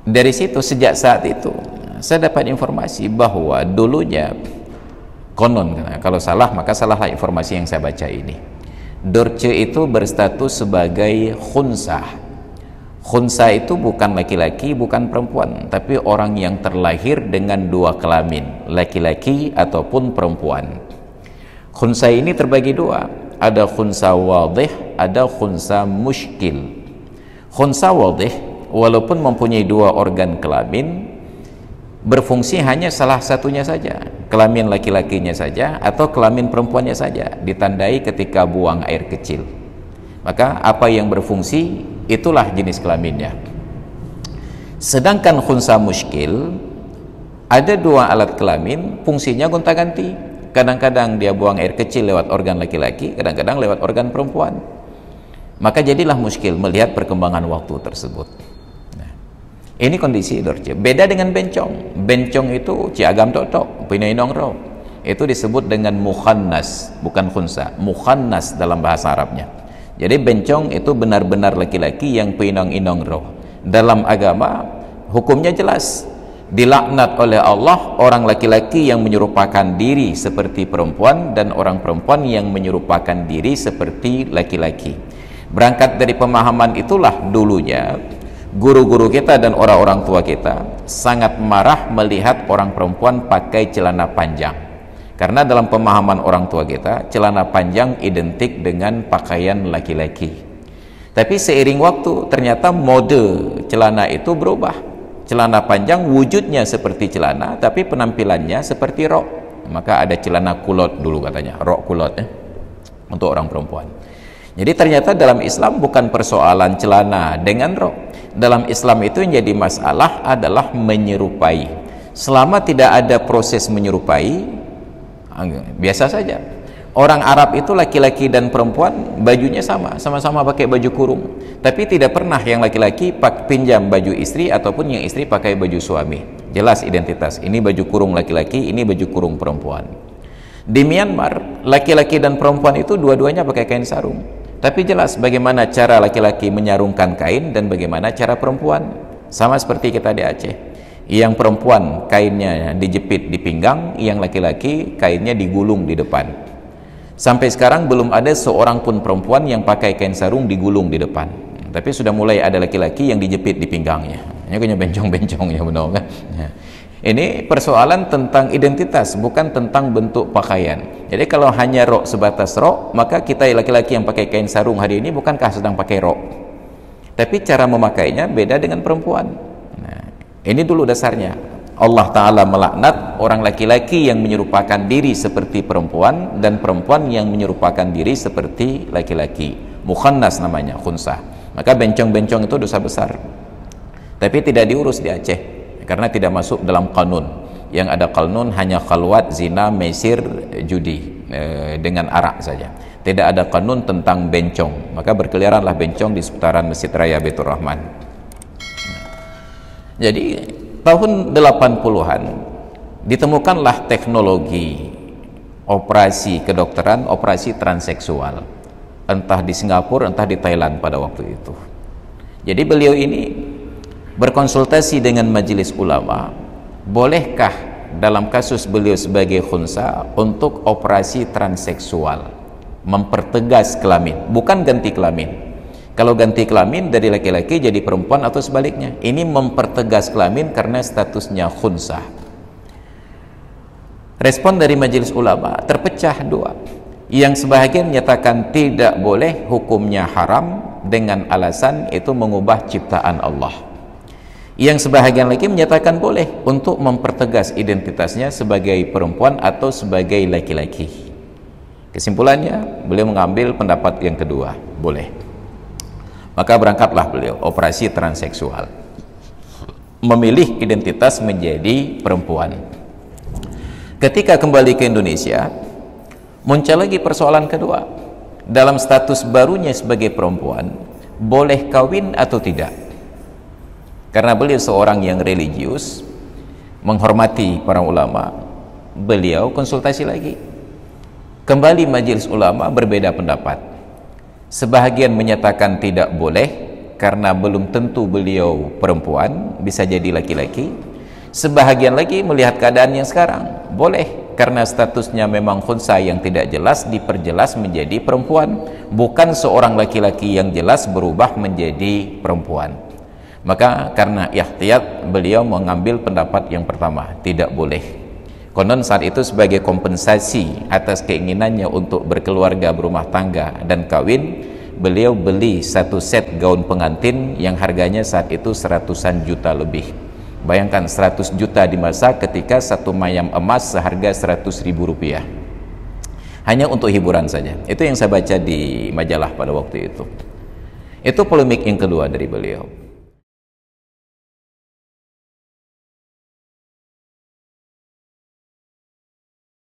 Dari situ, sejak saat itu saya dapat informasi bahwa dulunya konon, kalau salah maka salahlah informasi yang saya baca ini, Dorce itu berstatus sebagai khunsah. Khunsa itu bukan laki-laki, bukan perempuan, tapi orang yang terlahir dengan dua kelamin, laki-laki ataupun perempuan. Khunsa ini terbagi dua, ada khunsa wadih, ada khunsa muskil. Khunsa wadih walaupun mempunyai dua organ kelamin, berfungsi hanya salah satunya saja, kelamin laki-lakinya saja atau kelamin perempuannya saja, ditandai ketika buang air kecil. Maka apa yang berfungsi itulah jenis kelaminnya. Sedangkan khunsa muskil ada dua alat kelamin, fungsinya gonta-ganti. Kadang-kadang dia buang air kecil lewat organ laki-laki, kadang-kadang lewat organ perempuan. Maka jadilah muskil melihat perkembangan waktu tersebut. Nah, ini kondisi Dorce. Beda dengan bencong. Bencong itu ciagam tok-tok, pinainong ro. Itu disebut dengan mukhannas, bukan khunsa. Mukhannas dalam bahasa Arabnya. Jadi bencong itu benar-benar laki-laki yang pinong-inong roh. Dalam agama hukumnya jelas, dilaknat oleh Allah orang laki-laki yang menyerupakan diri seperti perempuan dan orang perempuan yang menyerupakan diri seperti laki-laki. Berangkat dari pemahaman itulah dulunya guru-guru kita dan orang-orang tua kita sangat marah melihat orang perempuan pakai celana panjang. Karena dalam pemahaman orang tua kita, celana panjang identik dengan pakaian laki-laki. Tapi seiring waktu, ternyata mode celana itu berubah. Celana panjang wujudnya seperti celana, tapi penampilannya seperti rok. Maka ada celana kulot dulu katanya, rok kulot untuk orang perempuan. Jadi ternyata dalam Islam bukan persoalan celana dengan rok. Dalam Islam itu yang jadi masalah adalah menyerupai. Selama tidak ada proses menyerupai, biasa saja. Orang Arab itu laki-laki dan perempuan bajunya sama-sama pakai baju kurung, tapi tidak pernah yang laki-laki pinjam baju istri ataupun yang istri pakai baju suami. Jelas identitas, ini baju kurung laki-laki, ini baju kurung perempuan. Di Myanmar, laki-laki dan perempuan itu dua-duanya pakai kain sarung, tapi jelas bagaimana cara laki-laki menyarungkan kain dan bagaimana cara perempuan. Sama seperti kita di Aceh, yang perempuan kainnya dijepit di pinggang, yang laki-laki kainnya digulung di depan. Sampai sekarang belum ada seorang pun perempuan yang pakai kain sarung digulung di depan, tapi sudah mulai ada laki-laki yang dijepit di pinggangnya. Ini punya bencong-bencongnya, benar kan? Ini persoalan tentang identitas, bukan tentang bentuk pakaian. Jadi kalau hanya rok sebatas rok, maka kita laki-laki yang pakai kain sarung hari ini bukankah sedang pakai rok? Tapi cara memakainya beda dengan perempuan. Ini dulu dasarnya. Allah Ta'ala melaknat orang laki-laki yang menyerupakan diri seperti perempuan dan perempuan yang menyerupakan diri seperti laki-laki. Mukhannas namanya, khunsah. Maka bencong-bencong itu dosa besar. Tapi tidak diurus di Aceh karena tidak masuk dalam kanun. Yang ada kanun hanya khalwat, zina, mesir, judi dengan arak saja. Tidak ada kanun tentang bencong. Maka berkeliaranlah bencong di seputaran Masjid Raya Baitur Rahman. Jadi tahun 80-an ditemukanlah teknologi operasi kedokteran, operasi transseksual, entah di Singapura entah di Thailand pada waktu itu. Jadi beliau ini berkonsultasi dengan majelis ulama, bolehkah dalam kasus beliau sebagai khunsa untuk operasi transseksual, mempertegas kelamin, bukan ganti kelamin. Kalau ganti kelamin dari laki-laki jadi perempuan atau sebaliknya, ini mempertegas kelamin karena statusnya khunsah. Respon dari majelis ulama terpecah dua. Yang sebahagian menyatakan tidak boleh, hukumnya haram dengan alasan itu mengubah ciptaan Allah. Yang sebahagian lagi menyatakan boleh untuk mempertegas identitasnya sebagai perempuan atau sebagai laki-laki. Kesimpulannya, beliau mengambil pendapat yang kedua, boleh. Maka berangkatlah beliau operasi transseksual, memilih identitas menjadi perempuan. Ketika kembali ke Indonesia, muncul lagi persoalan kedua. Dalam status barunya sebagai perempuan, boleh kawin atau tidak? Karena beliau seorang yang religius, menghormati para ulama, beliau konsultasi lagi. Kembali majelis ulama berbeda pendapat. Sebahagian menyatakan tidak boleh karena belum tentu beliau perempuan, bisa jadi laki-laki. Sebahagian lagi melihat keadaan yang sekarang, boleh karena statusnya memang khunsa yang tidak jelas diperjelas menjadi perempuan, bukan seorang laki-laki yang jelas berubah menjadi perempuan. Maka karena ihtiyat beliau mengambil pendapat yang pertama, tidak boleh. Konon saat itu sebagai kompensasi atas keinginannya untuk berkeluarga, berumah tangga dan kawin, beliau beli satu set gaun pengantin yang harganya saat itu 100-an juta lebih. Bayangkan 100 juta di masa ketika satu mayam emas seharga 100.000 rupiah, hanya untuk hiburan saja. Itu yang saya baca di majalah pada waktu itu. Itu polemik yang kedua dari beliau.